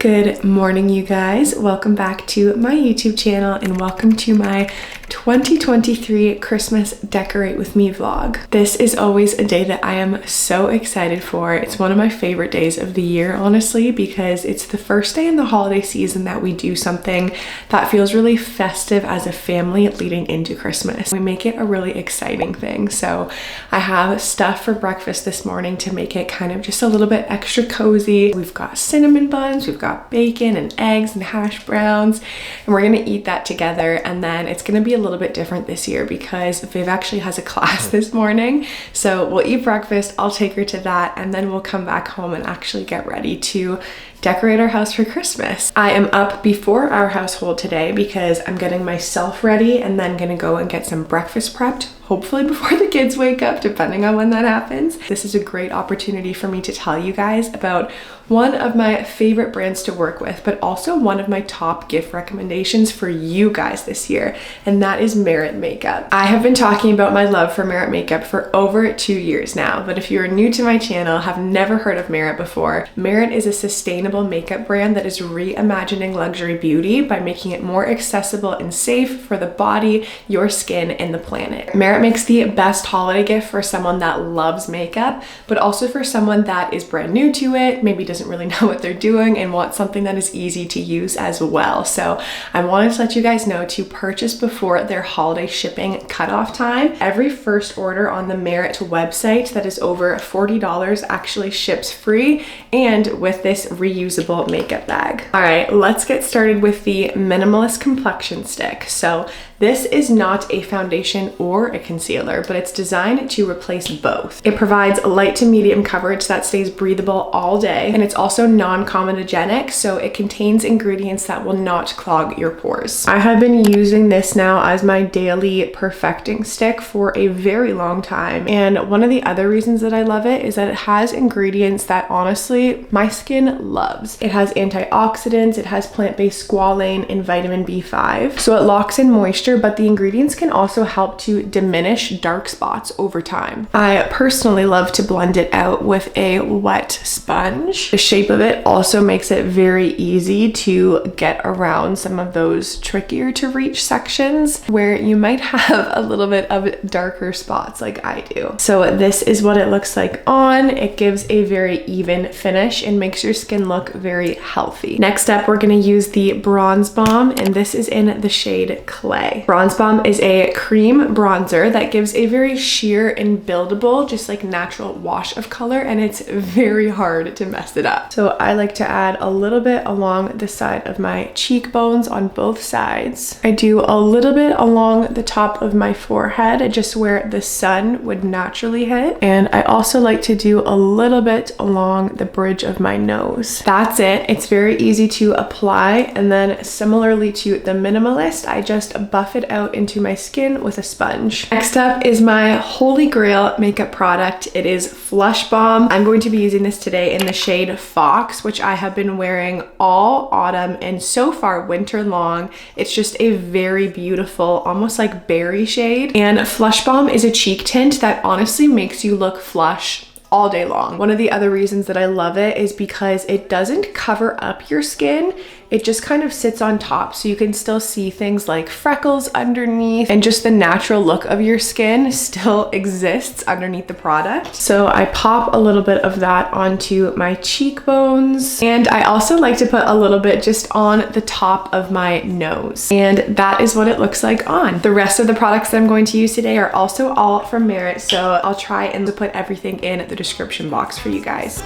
Good morning, you guys. Welcome back to my YouTube channel and welcome to my 2023 Christmas Decorate With Me vlog. This is always a day that I am so excited for. It's one of my favorite days of the year, honestly, because it's the first day in the holiday season that we do something that feels really festive as a family leading into Christmas. We make it a really exciting thing. So I have stuff for breakfast this morning to make it kind of just a little bit extra cozy. We've got cinnamon buns, we've got bacon and eggs and hash browns, and we're gonna eat that together. And then it's gonna be a little bit different this year because Viv actually has a class this morning. So we'll eat breakfast, I'll take her to that, and then we'll come back home and actually get ready to decorate our house for Christmas. I am up before our household today because I'm getting myself ready and then gonna go and get some breakfast prepped, hopefully before the kids wake up, depending on when that happens. This is a great opportunity for me to tell you guys about one of my favorite brands to work with, but also one of my top gift recommendations for you guys this year, and that is Merit Makeup. I have been talking about my love for Merit Makeup for over 2 years now, but if you're new to my channel, have never heard of Merit before, Merit is a sustainable makeup brand that is reimagining luxury beauty by making it more accessible and safe for the body, your skin, and the planet. Merit makes the best holiday gift for someone that loves makeup, but also for someone that is brand new to it, maybe doesn't really know what they're doing and wants something that is easy to use as well. So I wanted to let you guys know to purchase before their holiday shipping cutoff time. Every first order on the Merit website that is over $40 actually ships free and with this reusable makeup bag. All right, let's get started with the Minimalist complexion stick. So this is not a foundation or a concealer, but it's designed to replace both. It provides light to medium coverage that stays breathable all day, and it's also non-comedogenic, so it contains ingredients that will not clog your pores. I have been using this now as my daily perfecting stick for a very long time, and one of the other reasons that I love it is that it has ingredients that honestly my skin loves. It has antioxidants, it has plant-based squalane and vitamin B5, so it locks in moisture, but the ingredients can also help to diminish dark spots over time. I personally love to blend it out with a wet sponge. The shape of it also makes it very easy to get around some of those trickier to reach sections where you might have a little bit of darker spots like I do. So this is what it looks like on. It gives a very even finish and makes your skin look very healthy. Next up, we're going to use the Bronze Balm, and this is in the shade Clay. Bronze Balm is a cream bronzer that gives a very sheer and buildable, just like natural wash of color, and it's very hard to mess it up. So I like to add a little bit along the side of my cheekbones on both sides. I do a little bit along the top of my forehead, just where the sun would naturally hit. And I also like to do a little bit along the bridge of my nose. That's it. It's very easy to apply. And then similarly to the Minimalist, I just buff it out into my skin with a sponge. Next up is my holy grail makeup product. It is Flush Balm. I'm going to be using this today in the shade Fox, which I have been wearing all autumn and so far winter long. It's just a very beautiful, almost like berry shade. And Flush Balm is a cheek tint that honestly makes you look flush all day long. One of the other reasons that I love it is because it doesn't cover up your skin. It just kind of sits on top, so you can still see things like freckles underneath, and just the natural look of your skin still exists underneath the product. So I pop a little bit of that onto my cheekbones, and I also like to put a little bit just on the top of my nose, and that is what it looks like on. The rest of the products that I'm going to use today are also all from Merit, so I'll try and put everything in the description box for you guys.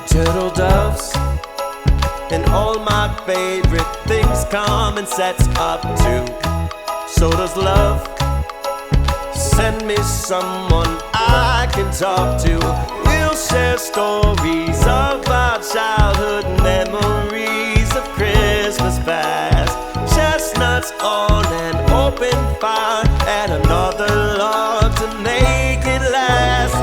Turtle doves and all my favorite things come in sets up too. So does love. Send me someone I can talk to. We'll share stories of our childhood memories of Christmas past. Chestnuts on an open fire and another log to make it last.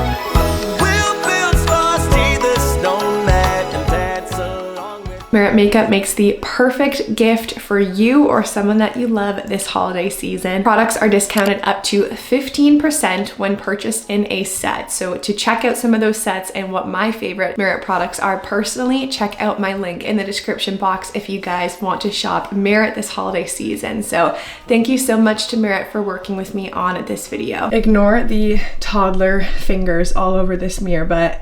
We'll build Frosty the Snowman and dance along with makeup makes the perfect gift for you or someone that you love this holiday season. Products are discounted up to 15% when purchased in a set. So to check out some of those sets and what my favorite Merit products are personally, check out my link in the description box if you guys want to shop Merit this holiday season. So thank you so much to Merit for working with me on this video. Ignore the toddler fingers all over this mirror, but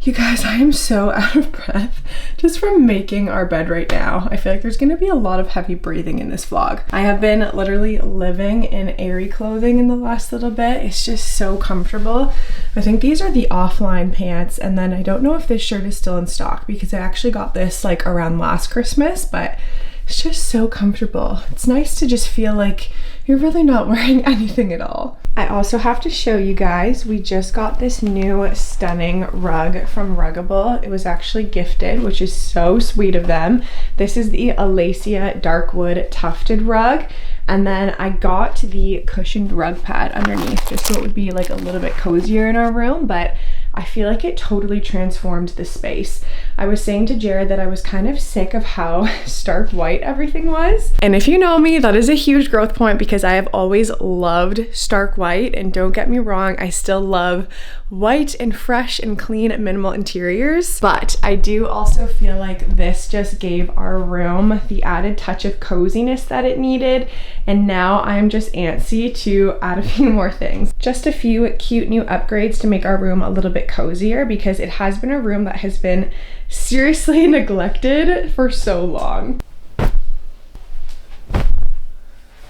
you guys, I am so out of breath just from making our bed right now. I feel like there's gonna be a lot of heavy breathing in this vlog. I have been literally living in airy clothing in the last little bit. It's just so comfortable. I think these are the offline pants, and then I don't know if this shirt is still in stock because I actually got this like around last Christmas, but it's just so comfortable. It's nice to just feel like you're really not wearing anything at all. I also have to show you guys, we just got this new stunning rug from RUGGABLE. It was actually gifted, which is so sweet of them. This is the Alessia dark wood tufted rug. And then I got the cushioned rug pad underneath just so it would be like a little bit cozier in our room, but I feel like it totally transformed the space. I was saying to Jared that I was kind of sick of how stark white everything was. And if you know me, that is a huge growth point because I have always loved stark white, and don't get me wrong, I still love white and fresh and clean minimal interiors. But I do also feel like this just gave our room the added touch of coziness that it needed. And now I'm just antsy to add a few more things. Just a few cute new upgrades to make our room a little bit cozier because it has been a room that has been seriously neglected for so long.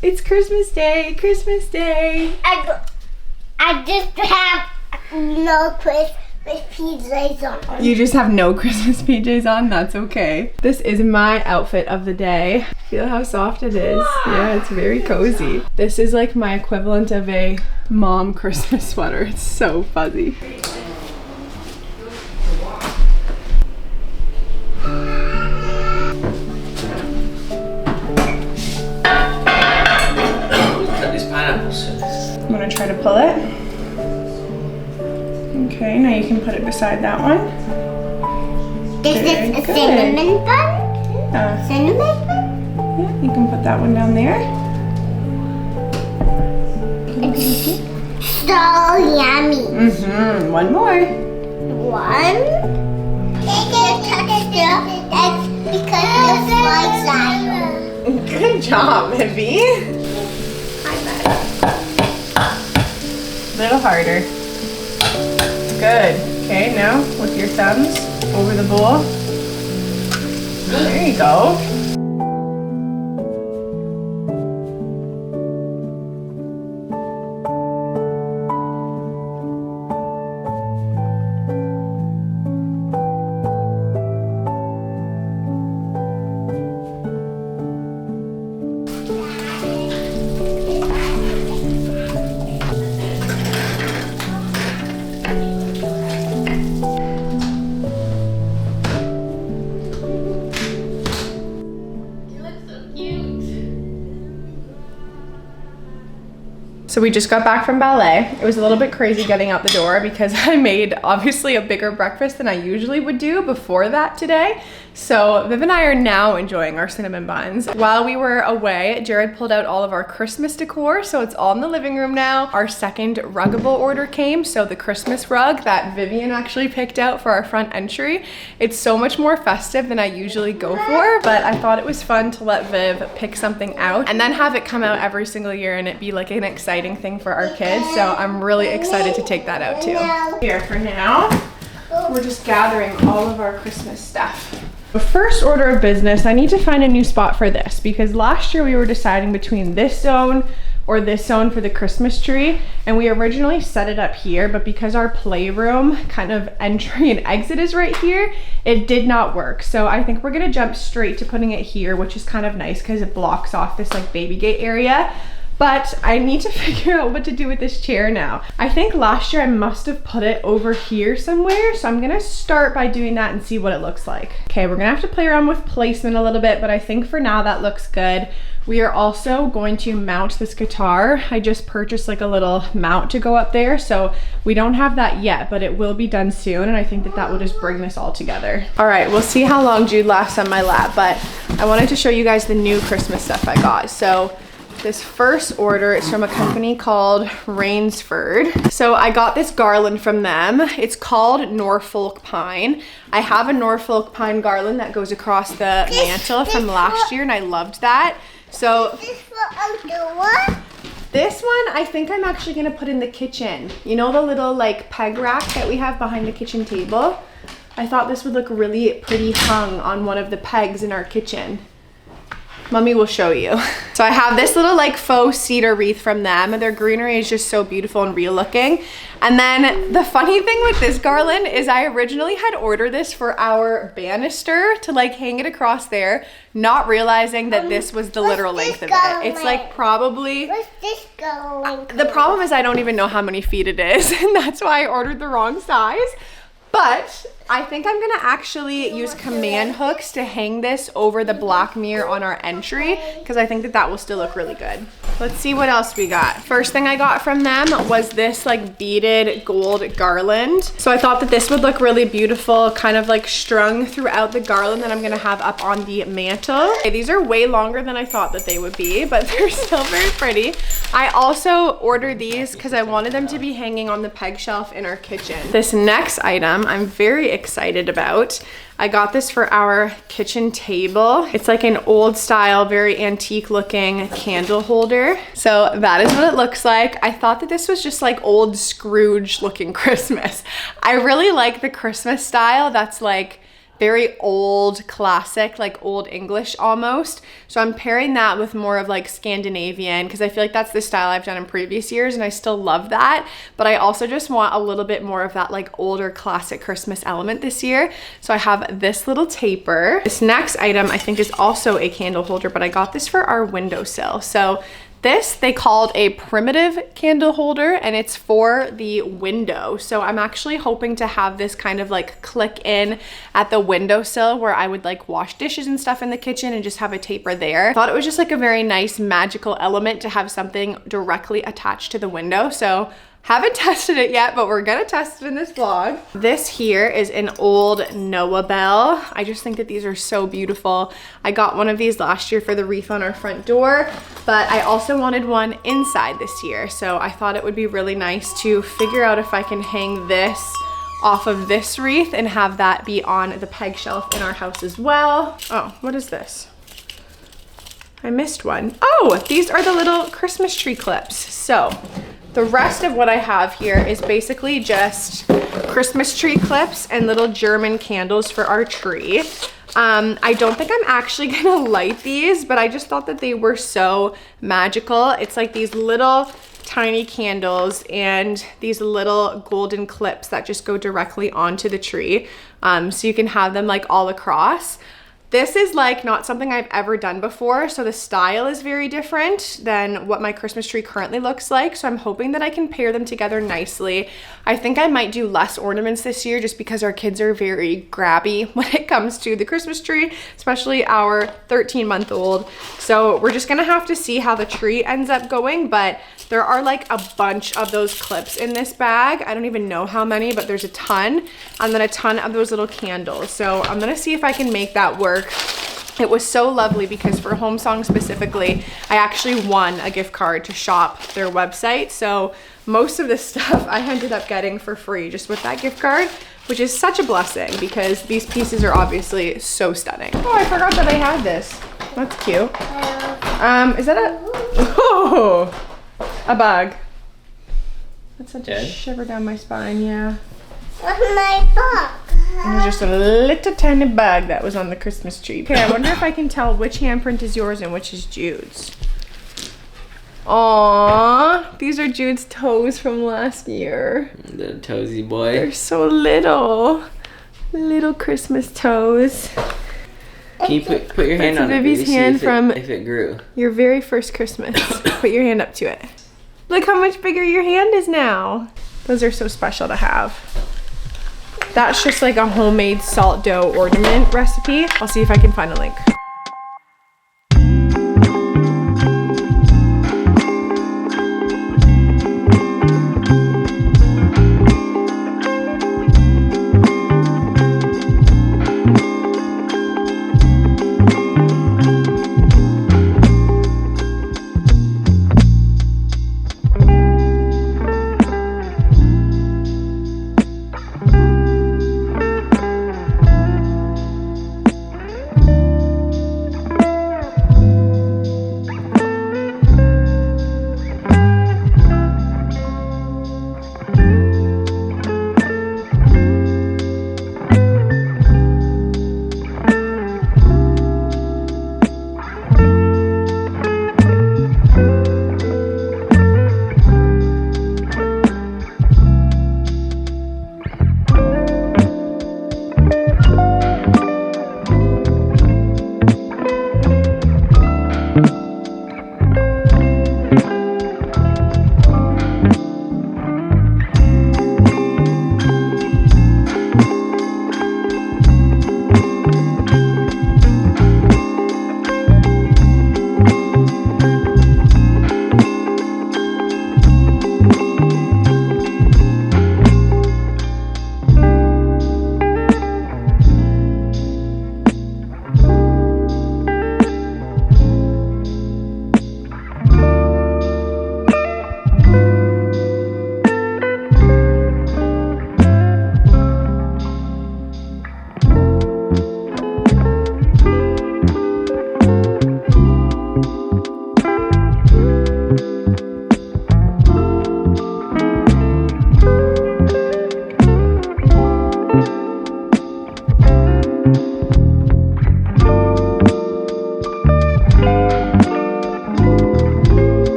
It's Christmas Day, Christmas Day. I just have no Christmas PJs on. You just have no Christmas PJs on? That's okay. This is my outfit of the day. Feel how soft it is. Yeah, it's very cozy. This is like my equivalent of a mom Christmas sweater. It's so fuzzy. I'm gonna try to pull it. Okay, now you can put it beside that one. This is a cinnamon bun? Yeah. Cinnamon bun? Yeah, you can put that one down there. It's so yummy. Mm-hmm. One more. One. That's because the flies are. Good job, Vivi. A little harder. Good. Okay, now with your thumbs over the bowl. There you go. So we just got back from ballet. It was a little bit crazy getting out the door because I made obviously a bigger breakfast than I usually would do before that today. So Viv and I are now enjoying our cinnamon buns. While we were away, Jared pulled out all of our Christmas decor, so it's all in the living room now. Our second RUGGABLE order came, so the Christmas rug that Vivian actually picked out for our front entry. It's so much more festive than I usually go for, but I thought it was fun to let Viv pick something out and then have it come out every single year and it be like an exciting thing for our kids. So I'm really excited to take that out too. Here for now, we're just gathering all of our Christmas stuff. The first order of business, I need to find a new spot for this because last year we were deciding between this zone or this zone for the Christmas tree, and we originally set it up here, but because our playroom kind of entry and exit is right here, it did not work. So I think we're gonna jump straight to putting it here, which is kind of nice because it blocks off this like baby gate area. But I need to figure out what to do with this chair now. I think last year I must have put it over here somewhere, so I'm gonna start by doing that and see what it looks like. Okay, we're gonna have to play around with placement a little bit, but I think for now that looks good. We are also going to mount this guitar. I just purchased like a little mount to go up there, so we don't have that yet, but it will be done soon, and I think that that will just bring this all together. All right, we'll see how long Jude lasts on my lap, but I wanted to show you guys the new Christmas stuff I got. So this first order is from a company called Rainsford. So I got this garland from them. It's called Norfolk Pine. I have a Norfolk Pine garland that goes across the mantle from last year, and I loved that. So This for outdoor? this one, I think I'm actually gonna put in the kitchen. You know the little like peg rack that we have behind the kitchen table? I thought this would look really pretty hung on one of the pegs in our kitchen. Mommy will show you. So I have this little like faux cedar wreath from them. Their greenery is just so beautiful and real looking. And then the funny thing with this garland is I originally had ordered this for our banister to like hang it across there, not realizing that this was the literal length of it. It's like probably, What's this going? the problem is I don't even know how many feet it is, and that's why I ordered the wrong size. But I think I'm gonna actually use command hooks to hang this over the black mirror on our entry, because I think that that will still look really good. Let's see what else we got. First thing I got from them was this like beaded gold garland. So I thought that this would look really beautiful, kind of like strung throughout the garland that I'm gonna have up on the mantle. Okay, these are way longer than I thought that they would be, but they're still very pretty. I also ordered these because I wanted them to be hanging on the peg shelf in our kitchen. This next item I'm very excited about. I got this for our kitchen table. It's like an old style, very antique looking candle holder. So that is what it looks like. I thought that this was just like old Scrooge looking Christmas. I really like the Christmas style that's like very old, classic, like old English almost. So I'm pairing that with more of like Scandinavian, because I feel like that's the style I've done in previous years and I still love that. But I also just want a little bit more of that like older classic Christmas element this year. So I have this little taper. This next item I think is also a candle holder, but I got this for our windowsill. So this they called a primitive candle holder, and it's for the window. So I'm actually hoping to have this kind of like click in at the windowsill where I would like wash dishes and stuff in the kitchen and just have a taper there. I thought it was just like a very nice magical element to have something directly attached to the window. So haven't tested it yet, but we're gonna test it in this vlog. This here is an old Noah bell. I just think that these are so beautiful. I got one of these last year for the wreath on our front door, but I also wanted one inside this year. So I thought it would be really nice to figure out if I can hang this off of this wreath and have that be on the peg shelf in our house as well. Oh, what is this? I missed one. Oh, these are the little Christmas tree clips. So the rest of what I have here is basically just Christmas tree clips and little German candles for our tree. I don't think I'm actually gonna light these, but I just thought that they were so magical. It's like these little tiny candles and these little golden clips that just go directly onto the tree. So you can have them like all across. This is like not something I've ever done before, so the style is very different than what my Christmas tree currently looks like. So I'm hoping that I can pair them together nicely. I think I might do less ornaments this year just because our kids are very grabby when it comes to the Christmas tree, especially our 13-month-old. So we're just gonna have to see how the tree ends up going, but there are like a bunch of those clips in this bag. I don't even know how many, but there's a ton, and then a ton of those little candles. So I'm gonna see if I can make that work. It was so lovely because for Home Song specifically, I actually won a gift card to shop their website. So most of this stuff I ended up getting for free just with that gift card, which is such a blessing because these pieces are obviously so stunning. Oh, I forgot that I had this. That's cute. Is that a bug? That's such a shiver down my spine, yeah. What's my book? It was just a little tiny bug that was on the Christmas tree. Okay, I wonder if I can tell which handprint is yours and which is Jude's. Aww, these are Jude's toes from last year. The toesy boy. They're so little. Little Christmas toes. Can you put your hand That's on it? Vivi's Baby, hand see from if it grew. your very first Christmas. Put your hand up to it. Look how much bigger your hand is now. Those are so special to have. That's just like a homemade salt dough ornament recipe. I'll see if I can find a link.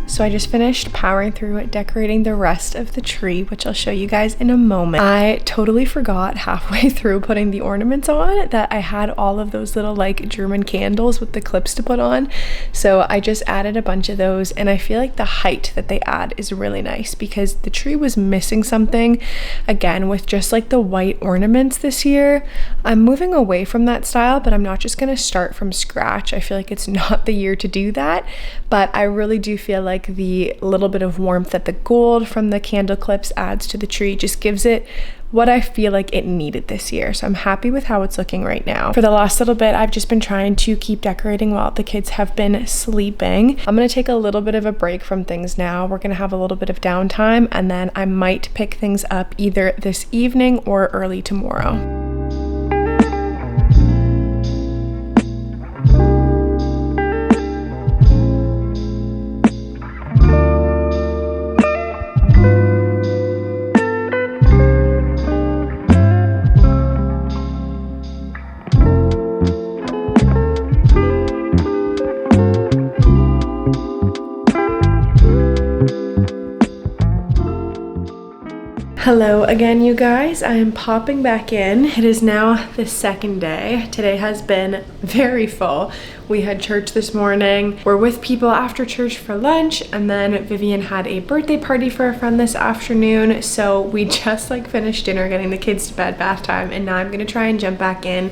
So I just finished powering through decorating the rest of the tree, which I'll show you guys in a moment. I totally forgot halfway through putting the ornaments on that I had all of those little like German candles with the clips to put on. So I just added a bunch of those, and I feel like the height that they add is really nice because the tree was missing something again with just like the white ornaments this year. I'm moving away from that style, but I'm not just gonna start from scratch. I feel like it's not the year to do that, but I really do feel like the little bit of warmth that the gold from the candle clips adds to the tree just gives it what I feel like it needed this year. So I'm happy with how it's looking right now. For the last little bit, I've just been trying to keep decorating while the kids have been sleeping. I'm gonna take a little bit of a break from things now. We're gonna have a little bit of downtime, and then I might pick things up either this evening or early tomorrow. Hello again, you guys. I am popping back in. It is now the second day. Today has been very full. We had church this morning. We're with people after church for lunch, and then Vivian had a birthday party for a friend this afternoon. So we just like finished dinner, getting the kids to bed, bath time, and now I'm gonna try and jump back in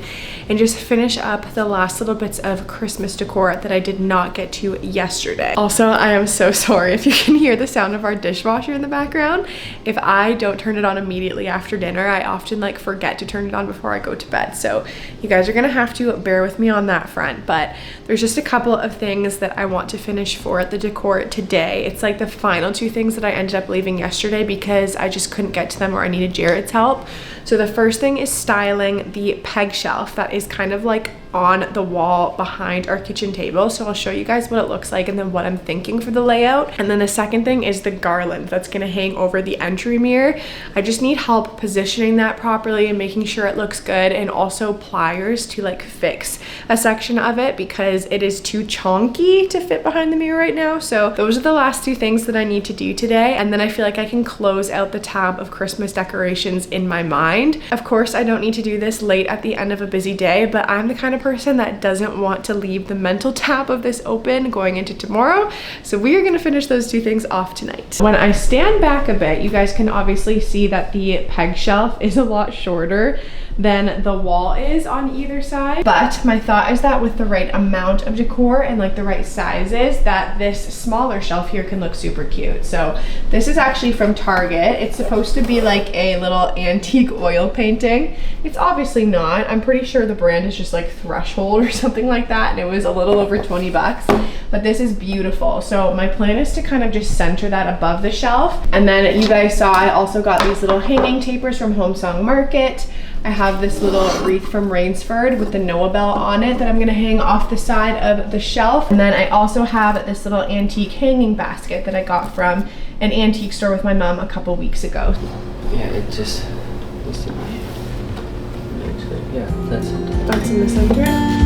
and just finish up the last little bits of Christmas decor that I did not get to yesterday. Also, I am so sorry if you can hear the sound of our dishwasher in the background. If I don't turn it on immediately after dinner, I often like forget to turn it on before I go to bed. So you guys are gonna have to bear with me on that front, but there's just a couple of things that I want to finish for the decor today. It's like the final two things that I ended up leaving yesterday because I just couldn't get to them or I needed Jared's help. So the first thing is styling the peg shelf that is kind of like on the wall behind our kitchen table. So I'll show you guys what it looks like and then what I'm thinking for the layout. And then the second thing is the garland that's gonna hang over the entry mirror. I just need help positioning that properly and making sure it looks good, and also pliers to like fix a section of it because it is too chunky to fit behind the mirror right now. So those are the last two things that I need to do today, and then I feel like I can close out the tab of Christmas decorations in my mind. Of course, I don't need to do this late at the end of a busy day, but I'm the kind of person that doesn't want to leave the mental tab of this open going into tomorrow. So we are gonna finish those two things off tonight. When I stand back a bit, you guys can obviously see that the peg shelf is a lot shorter than the wall is on either side. But my thought is that with the right amount of decor and like the right sizes, that this smaller shelf here can look super cute. So this is actually from Target. It's supposed to be like a little antique oil painting. It's obviously not. I'm pretty sure the brand is just like Threshold or something like that, and it was a little over 20 bucks. But this is beautiful. So my plan is to kind of just center that above the shelf. And then you guys saw I also got these little hanging tapers from Home Song Market. I have this little wreath from Rainsford with the Noah bell on it that I'm gonna hang off the side of the shelf. And then I also have this little antique hanging basket that I got from an antique store with my mom a couple weeks ago. Yeah, it just needs to be. Yeah, that's it. That's in the center.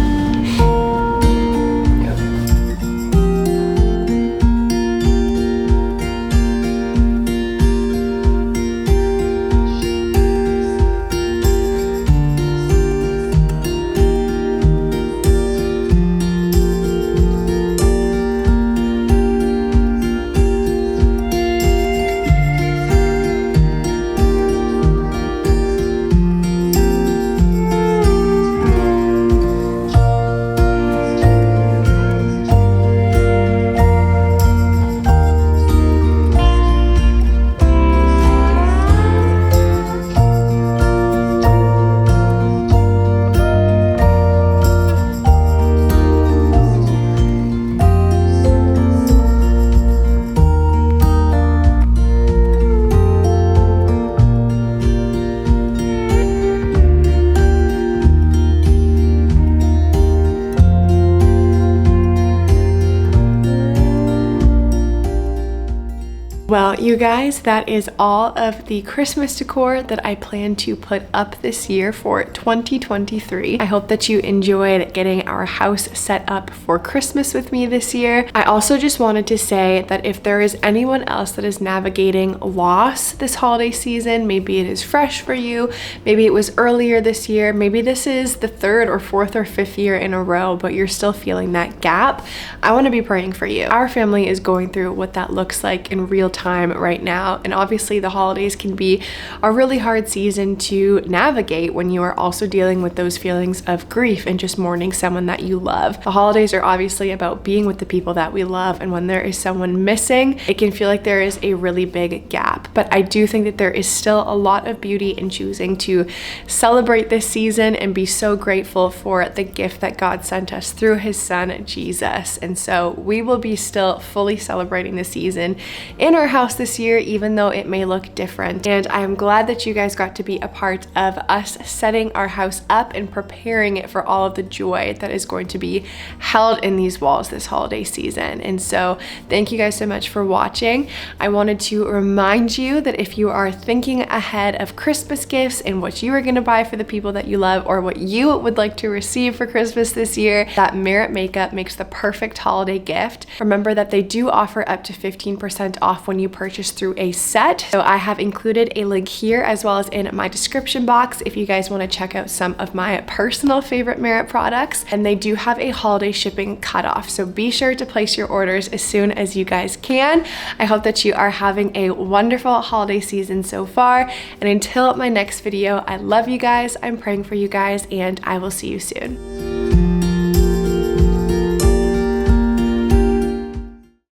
Well, you guys, that is all of the Christmas decor that I plan to put up this year for 2023. I hope that you enjoyed getting our house set up for Christmas with me this year. I also just wanted to say that if there is anyone else that is navigating loss this holiday season, maybe it is fresh for you, maybe it was earlier this year, maybe this is the third or fourth or fifth year in a row, but you're still feeling that gap, I want to be praying for you. Our family is going through what that looks like in real time right now, and obviously the holidays can be a really hard season to navigate when you are also dealing with those feelings of grief and just mourning someone that you love. The holidays are obviously about being with the people that we love, and when there is someone missing, it can feel like there is a really big gap. But I do think that there is still a lot of beauty in choosing to celebrate this season and be so grateful for the gift that God sent us through his son Jesus. And so we will be still fully celebrating the season in our house this year, even though it may look different. And I am glad that you guys got to be a part of us setting our house up and preparing it for all of the joy that is going to be held in these walls this holiday season. And so thank you guys so much for watching. I wanted to remind you that if you are thinking ahead of Christmas gifts and what you are going to buy for the people that you love, or what you would like to receive for Christmas this year, that Merit Makeup makes the perfect holiday gift. Remember that they do offer up to 15% off when you purchase through a set. So I have included a link here as well as in my description box if you guys want to check out some of my personal favorite Merit products. And they do have a holiday shipping cutoff, so be sure to place your orders as soon as you guys can. I hope that you are having a wonderful holiday season so far, and until my next video, I love you guys, I'm praying for you guys, and I will see you soon.